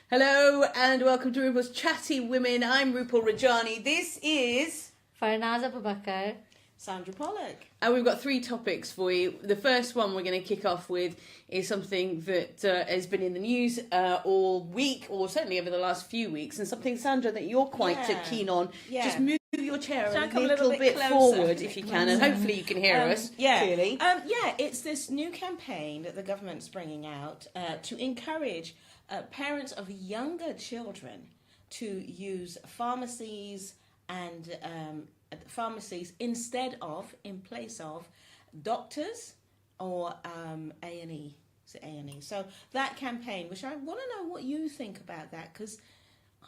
Hello and welcome to Rupal's Chatty Women. I'm Rupal Rajani. This is Farhnaz, Abubaker, Sandra, Pollock. And we've got three topics for you. The first one we're going to kick off with is something that has been in the news all week, or certainly over the last few weeks, and something, Sandra, that you're quite keen on. Yeah. Just move your chair Shall a little bit forward if you can, and hopefully you can hear us clearly. It's this new campaign that the government's bringing out to encourage parents of younger children to use pharmacies and pharmacies in place of doctors or A&E. Is it A&E? So that campaign, which I want to know what you think about that, because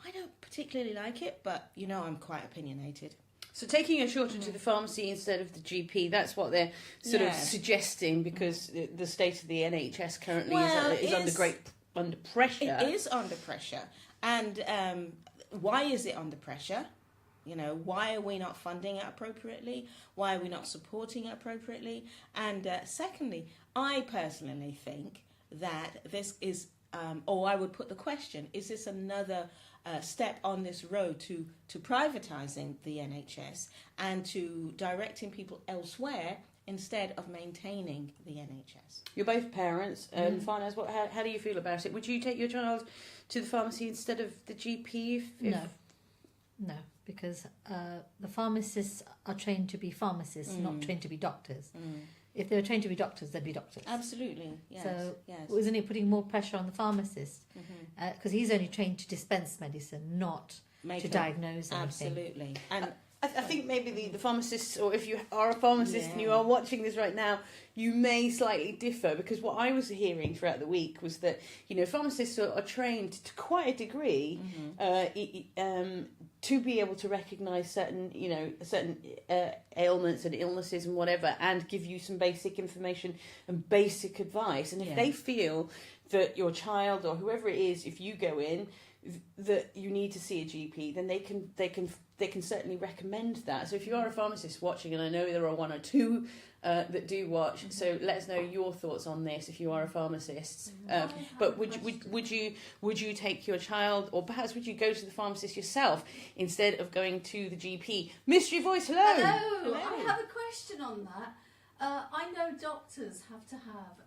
I don't particularly like it, but I'm quite opinionated. So taking your children to the pharmacy instead of the GP, that's what they're sort of suggesting, because the state of the NHS currently is under pressure. It is under pressure. And why is it under pressure? Why are we not funding it appropriately? Why are we not supporting it appropriately? And secondly, I personally think that this is, or I would put the question, is this another step on this road to privatising the NHS and to directing people elsewhere instead of maintaining the NHS? You're both parents. Farhnaz, how do you feel about it? Would you take your child to the pharmacy instead of the GP? No, because the pharmacists are trained to be pharmacists, not trained to be doctors. If they were trained to be doctors, they'd be doctors. Absolutely, yes. So isn't it putting more pressure on the pharmacist? Because he's only trained to dispense medicine, not to diagnose anything. Absolutely. And I think maybe the pharmacists, or if you are a pharmacist and you are watching this right now, you may slightly differ, because what I was hearing throughout the week was that pharmacists are trained to quite a degree to be able to recognise certain ailments and illnesses and whatever, and give you some basic information and basic advice. And if they feel that your child or whoever it is, if you go in, that you need to see a GP, then they can certainly recommend that. So if you are a pharmacist watching, and I know there are one or two that do watch, so let us know your thoughts on this if you are a pharmacist. But would you take your child, or perhaps would you go to the pharmacist yourself instead of going to the GP? Mystery voice, hello. Hello. I have a question on that. I know doctors have to have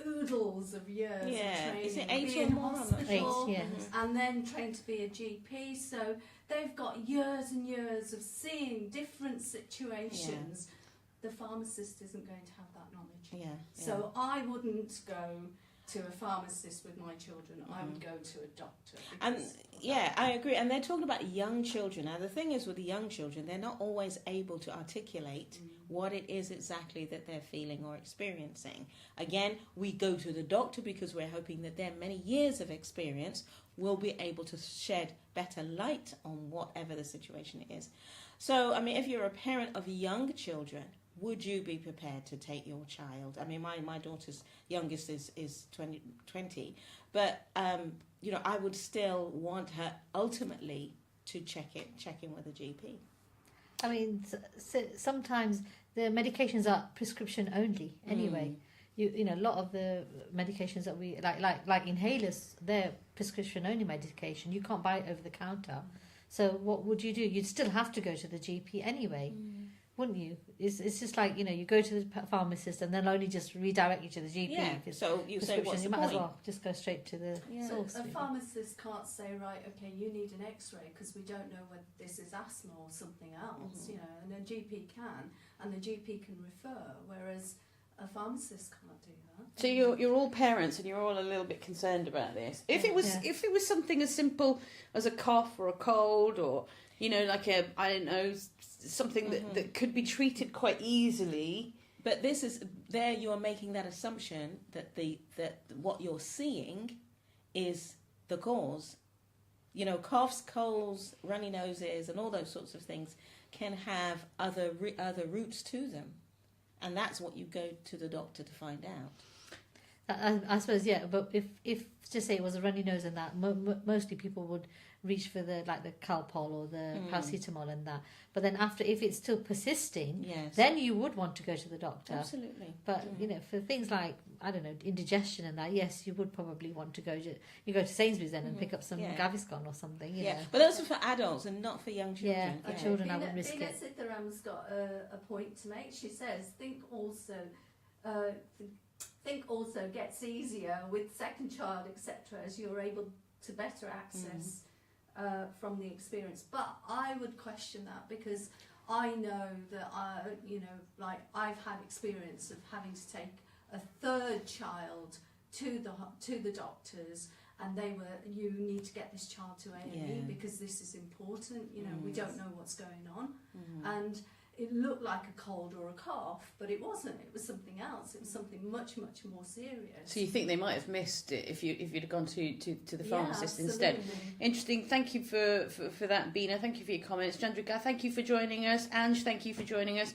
oodles of years of training. Is it 8 or in more? hospital, 8, and then trained to be a GP, so they've got years and years of seeing different situations. The pharmacist isn't going to have that knowledge. So I wouldn't go to a pharmacist with my children. I would go to a doctor. And I agree. And they're talking about young children. Now the thing is, with the young children, they're not always able to articulate what it is exactly that they're feeling or experiencing. Again, we go to the doctor because we're hoping that their many years of experience will be able to shed better light on whatever the situation is. So, I mean, if you're a parent of young children, would you be prepared to take your child? I mean, my daughter's youngest is 20, but I would still want her ultimately to check in with a GP. I mean, sometimes the medications are prescription only anyway. A lot of the medications that we like inhalers, they're prescription only medication. You can't buy it over the counter. So what would you do? You'd still have to go to the GP anyway, wouldn't you? It's just like, you go to the pharmacist and they'll only just redirect you to the GP. Yeah, so you say, what's the you might point? as well just go straight to the source. A pharmacist can't say, right, okay, you need an x-ray because we don't know whether this is asthma or something else, and a GP can, and the GP can refer, whereas a pharmacist can't do that. So you're all parents and you're all a little bit concerned about this. If it was something as simple as a cough or a cold, or something that could be treated quite easily. But you are making that assumption that what you're seeing is the cause. Coughs, colds, runny noses, and all those sorts of things can have other roots to them. And that's what you go to the doctor to find out. I suppose, yeah. But if just say it was a runny nose and that, mostly people would reach for the Calpol or the paracetamol and that. But then after, if it's still persisting, then you would want to go to the doctor. Absolutely. But for things like, I don't know, indigestion and that, yes, you would probably want to go to Sainsbury's then and pick up some Gaviscon or something. You know. But those are for adults and not for young children. Yeah, for children I would risk Bina it. Sitharam's got a point to make. She says, think also gets easier with second child, etc., as you're able to better access from the experience. But I would question that, because I know that I've had experience of having to take a third child to the doctors, and you need to get this child to A&E because this is important. We don't know what's going on, and it looked like a cold or a cough, but it wasn't. It was something else. It was something much, much more serious. So you think they might have missed it if you'd have gone to the pharmacist instead? Interesting. Thank you for that, Bina. Thank you for your comments. Chandrika, thank you for joining us. Ange, thank you for joining us.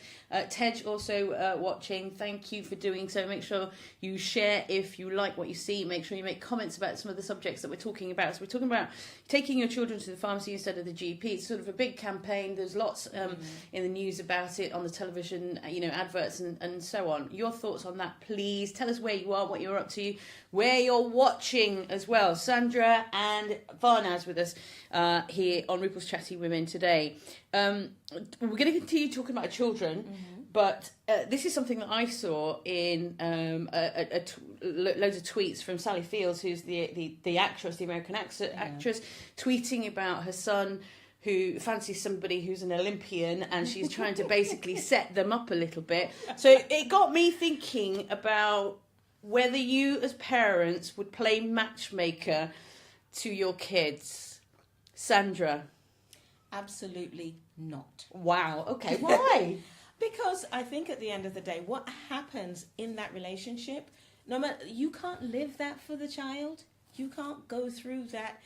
Tej, also watching. Thank you for doing so. Make sure you share if you like what you see. Make sure you make comments about some of the subjects that we're talking about. So we're talking about taking your children to the pharmacy instead of the GP. It's sort of a big campaign. There's lots in the news about it, on the television, adverts and so on. Your thoughts on that, please. Tell us where you are, what you're up to, where you're watching as well. Sandra and Farhnaz with us here on Rupal's Chatty Women today. We're going to continue talking about children, but this is something that I saw in loads of tweets from Sally Fields, who's the actress, the American actress, tweeting about her son who fancies somebody who's an Olympian, and she's trying to basically set them up a little bit. So it got me thinking about whether you as parents would play matchmaker to your kids. Sandra? Absolutely not. Wow, okay, why? Because I think at the end of the day, what happens in that relationship, no matter, you can't live that for the child. You can't go through that.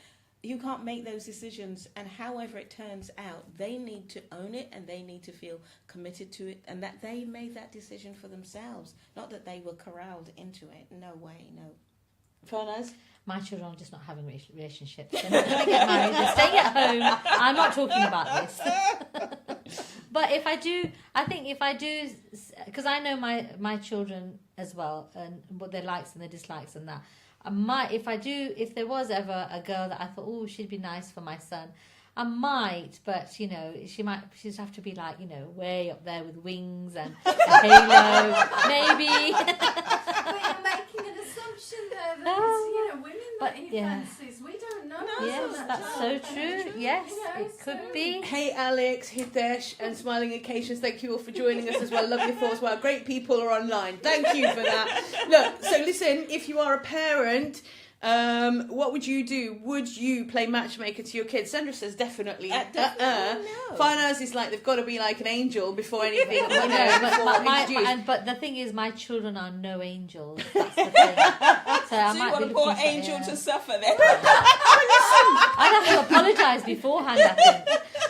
You can't make those decisions, and however it turns out, they need to own it and they need to feel committed to it, and that they made that decision for themselves, not that they were corralled into it. No way, no. Farhnaz? My children are just not having relationships. They're not going to get married. They're staying at home. I'm not talking about this. But if I do, because I know my children as well, and what their likes and their dislikes and that. If there was ever a girl that I thought, oh, she'd be nice for my son, I might, but she'd have to be like, way up there with wings and a halo, maybe. But you're making an assumption there that it's, women that he fancies. We don't know. Yes, that's so true. Yes, it could be. Hey, Alex, Hitesh, and Smiling Occasions, thank you all for joining us as well. Love your thoughts. Wow, great people are online. Thank you for that. Look, so listen, if you are a parent, what would you do? Would you play matchmaker to your kids? Sandra says definitely. No. Farhnaz is like, they've got to be like an angel before anything. But the thing is, my children are no angels. That's the thing. So I you might want a poor angel to suffer then? I'd have to apologise beforehand, I think.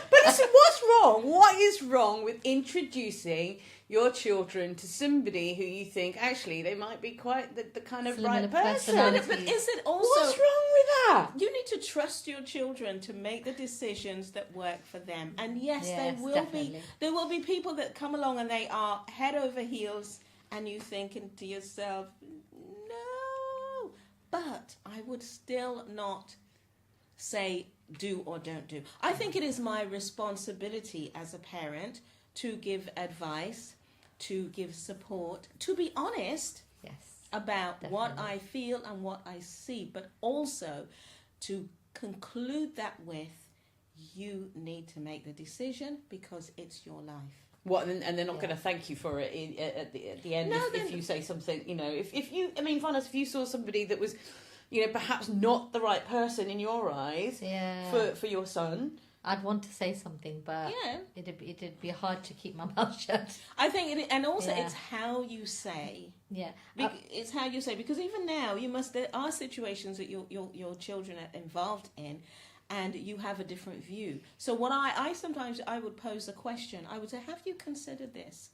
But listen, what's wrong? What is wrong with introducing your children to somebody who you think actually they might be quite the kind of right person? But is it also... What's wrong with that? You need to trust your children to make the decisions that work for them. And yes, definitely. there will be people that come along and they are head over heels, and you thinking to yourself, no. But I would still not say do or don't do. I think it is my responsibility as a parent to give advice, to give support, to be honest about what I feel and what I see, but also to conclude that with, you need to make the decision because it's your life. What, and they're not going to thank you for it at the end if you say something, if you, Farhnaz, if you saw somebody that was, perhaps not the right person in your eyes for your son, I'd want to say something, but it'd be hard to keep my mouth shut. I think, it's how you say. Yeah, it's how you say, because even now there are situations that your children are involved in, and you have a different view. So what I sometimes would pose a question. I would say, have you considered this?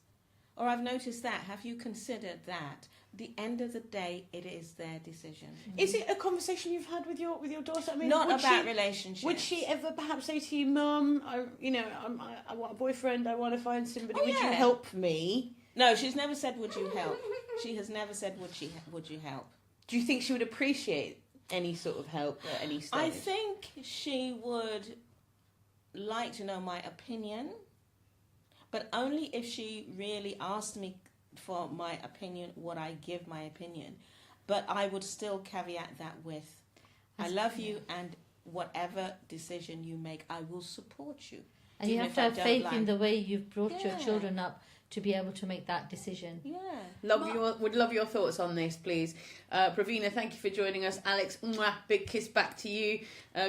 or I've noticed that. Have you considered that? The end of the day, it is their decision. Is it a conversation you've had with your daughter? I mean, not about relationships. Would she ever perhaps say to you, Mum, I want a boyfriend, I want to find somebody, would you help me? No, she's never said, would you help? She has never said, would you help? Do you think she would appreciate any sort of help at any stage? I think she would like to know my opinion, but only if she really asked me for my opinion would I give my opinion. But I would still caveat that with, I love you, and whatever decision you make, I will support you. And you have to have faith in the way you've brought your children up to be able to make that decision. Yeah. Would love your thoughts on this, please. Pravina, thank you for joining us. Alex, mwah, big kiss back to you.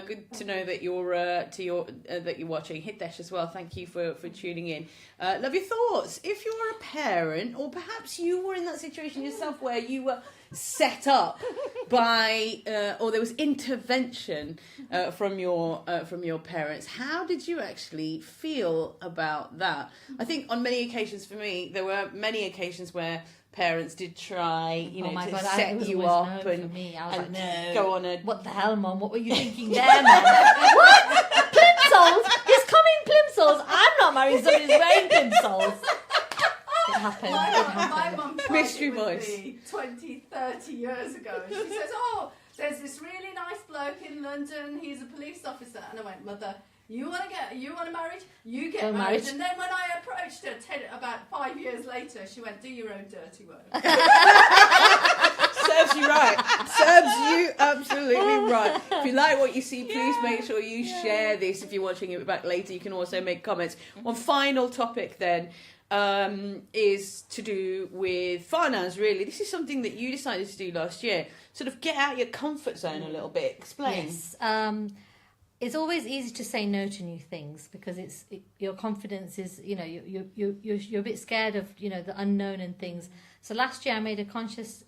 Good to know that you're that you're watching. Hitesh as well. Thank you for tuning in. Love your thoughts. If you're a parent, or perhaps you were in that situation yourself where you were set up by or there was intervention from your parents, how did you actually feel about that? I think on many occasions for me, there were many occasions where parents did try, to set you up and go on a... What the hell, Mum? What were you thinking there, man? What? Plimsolls? He's coming plimsolls. I'm not married, somebody's wearing plimsolls. It happened. My mum tried Mystery it with voice. me 20, 30 years ago. And she says, there's this really nice bloke in London. He's a police officer. And I went, Mother, you want married? You get married. And then when I approached her about 5 years later, she went, do your own dirty work. Serves you right. Serves you absolutely right. If you like what you see, please make sure you share this. If you're watching it back later, you can also make comments. One final topic then is to do with Farhnaz, really. This is something that you decided to do last year. Sort of get out your comfort zone a little bit. Explain. Yes. It's always easy to say no to new things because your confidence is, you're a bit scared of, the unknown and things. So last year I made a conscious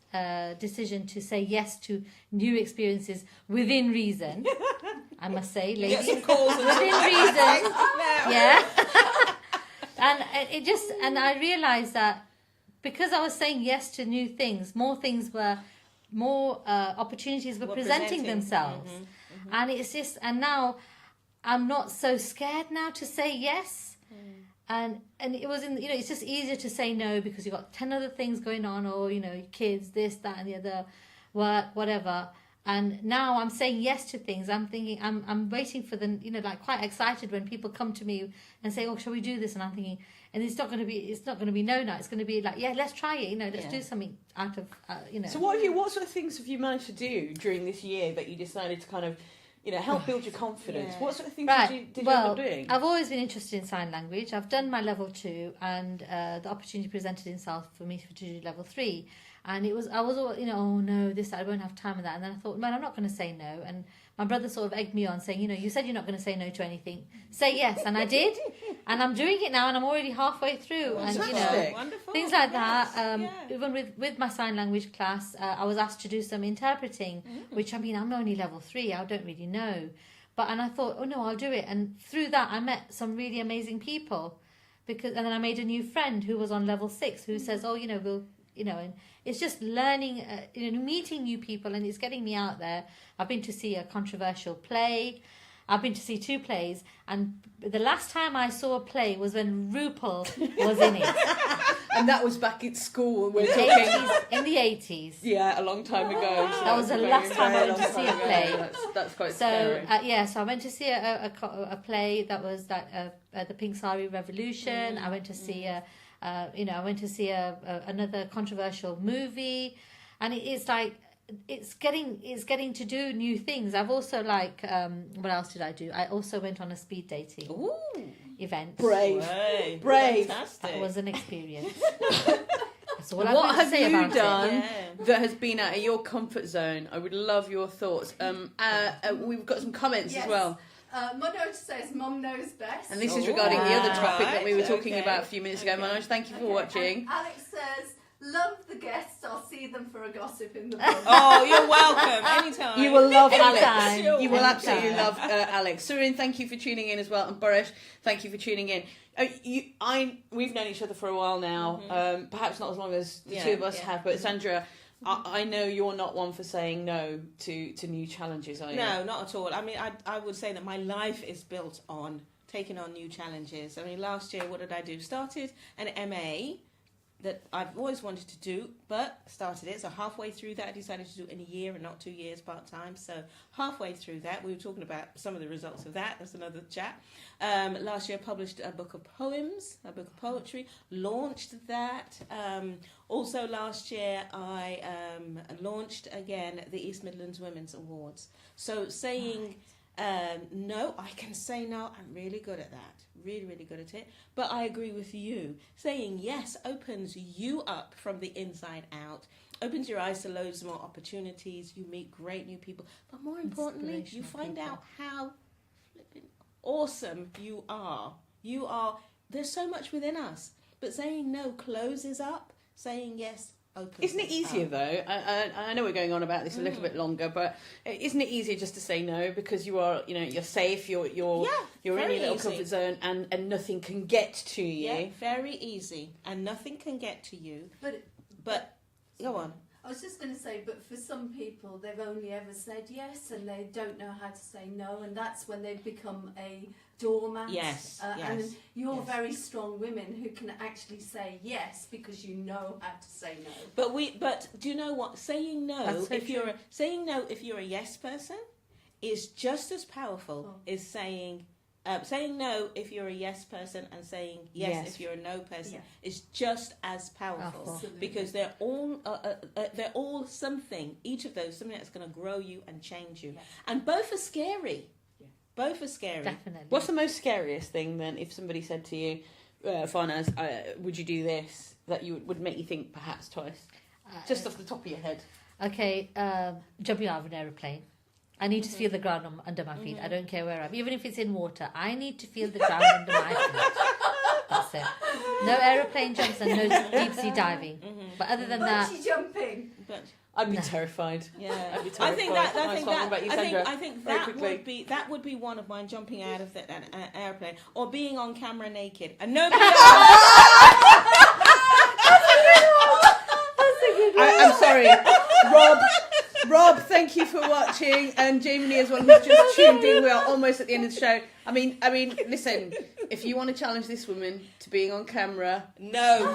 decision to say yes to new experiences within reason. I must say, ladies, get some calls within reason. Yeah. And I realised that because I was saying yes to new things, more opportunities were presenting themselves. Mm-hmm. Mm-hmm. And it's just, and now I'm not so scared now to say yes. And it was it's just easier to say no because you've got 10 other things going on, or, kids, this, that, and the other, work, whatever. And now I'm saying yes to things. I'm thinking, I'm waiting for them, quite excited when people come to me and say, oh, shall we do this? And I'm thinking, and it's not going to be no. It's going to be like, yeah, let's try it. Let's do something out of, So what sort of things have you managed to do during this year that you decided to kind of, help build your confidence? What sort of things did you end up doing? I've always been interested in sign language. I've done my level 2, and the opportunity presented itself for me to do level 3. And I was all, oh no, this, I won't have time with that. And then I thought, man, I'm not going to say no. And my brother sort of egged me on saying, you said you're not going to say no to anything. Say yes. And I did. And I'm doing it now, and I'm already halfway through. And, wonderful. Things like that. Even with my sign language class, I was asked to do some interpreting, which, I'm only level 3. I don't really know. And I thought, oh no, I'll do it. And through that, I met some really amazing people. And then I made a new friend who was on level 6 who says, oh, we'll... and it's just learning, meeting new people, and it's getting me out there. I've been to see a controversial play. I've been to see 2 plays, and the last time I saw a play was when Rupal was in it. And that was back at school. In the 80s. Yeah, a long time ago. So that was the last time I went to see a play. That's quite scary. So I went to see a play that was the Pink Sari Revolution. I went to see I went to see another controversial movie, and it's getting to do new things. I've also what else did I do? I also went on a speed dating event. Brave. Fantastic. That was an experience. So what have you done that has been out of your comfort zone? I would love your thoughts. We've got some comments as well. Manoj says, Mum knows best. And this is regarding the other topic that we were talking about a few minutes ago. Manoj, thank you for watching. And Alex says, Love the guests. I'll see them for a gossip in the pub. Oh, you're welcome. Anytime. You will love Alex. Anytime. You will Anytime. absolutely love Alex. Surin, thank you for tuning in as well, and Boresh, thank you for tuning in. We've known each other for a while now. Perhaps not as long as the two of us have, but Sandra, I know you're not one for saying no to new challenges, are you? No, not at all. I mean, I would say that my life is built on taking on new challenges. I mean, last year, what did I do? Started an MA that I've always wanted to do, but started it. So halfway through that, I decided to do it in a year and not 2 years part-time. So halfway through that, we were talking about some of the results of that. That's another chat. Last year, I published a book of poems, a book of poetry, launched that. Also last year, I launched again the East Midlands Women's Awards. So saying no, I can say no. I'm really good at that. Really, really good at it. But I agree with you. Saying yes opens you up from the inside out. Opens your eyes to loads more opportunities. You meet great new people. But more importantly, you find out how flipping awesome you are. There's so much within us. But saying no closes up. Saying yes opens. Isn't it easier though? I know we're going on about this a little bit longer, but isn't it easier just to say no because you are, you're safe, you're in your little comfort zone, and nothing can get to you. Yeah, very easy, and nothing can get to you. But go on. I was just going to say, but for some people, they've only ever said yes, and they don't know how to say no, and that's when they become a doormat. Yes, and you're very strong women who can actually say yes because you know how to say no. But do you know what? Saying no, if you're a yes person, is just as powerful as saying no if you're a yes person, and saying yes if you're a no person is just as powerful, because they're all something. Each of those something that's going to grow you and change you, and both are scary. Both are scary. Definitely. What's the most scariest thing then? If somebody said to you, Farhnaz, would you do this? That would make you think perhaps twice, just off the top of your head. Okay, jumping out of an aeroplane. I need to feel the ground under my feet. I don't care where I'm. Even if it's in water, I need to feel the ground under my feet. That's it. No aeroplane jumps and no deep sea diving. But other than that, bungee jumping. I'd be terrified. Yeah, I'd be terrified. I think that would be one of mine, jumping out of an airplane or being on camera naked and nobody else. I'm sorry, Rob, thank you for watching, and Jamie as well, who's just tuned in. We are almost at the end of the show. I mean, listen, if you want to challenge this woman to being on camera, no.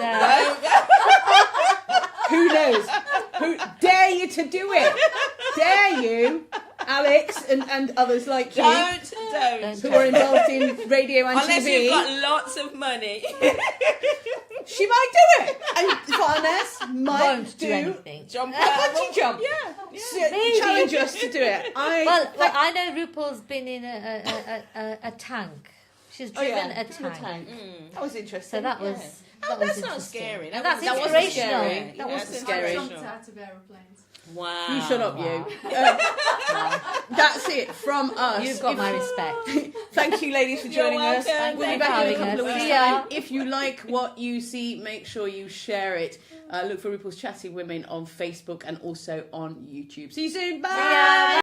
Who knows? Who dare you to do it? Dare you, Alex, and others like you, don't who are involved in radio and unless TV? You've got lots of money. She might do it, and Farhnaz might do anything. Jump a bungee jump. Yeah. Challenge us to do it. Well, I know Rupal's been in a tank. She's driven a tank. That was interesting. So that was. That's not scary. That's wasn't inspirational. scary. That wasn't I scary. jumped out of aeroplanes. Wow. You shut up, Wow. you. That's it from us. You've got my respect. Thank you, ladies, for joining us. welcome. We'll be Thanks back in a for couple of having weeks' us. time. If you like what you see, make sure you share it. Look for Rupal's Chatty Women on Facebook and also on YouTube. See you soon. Bye.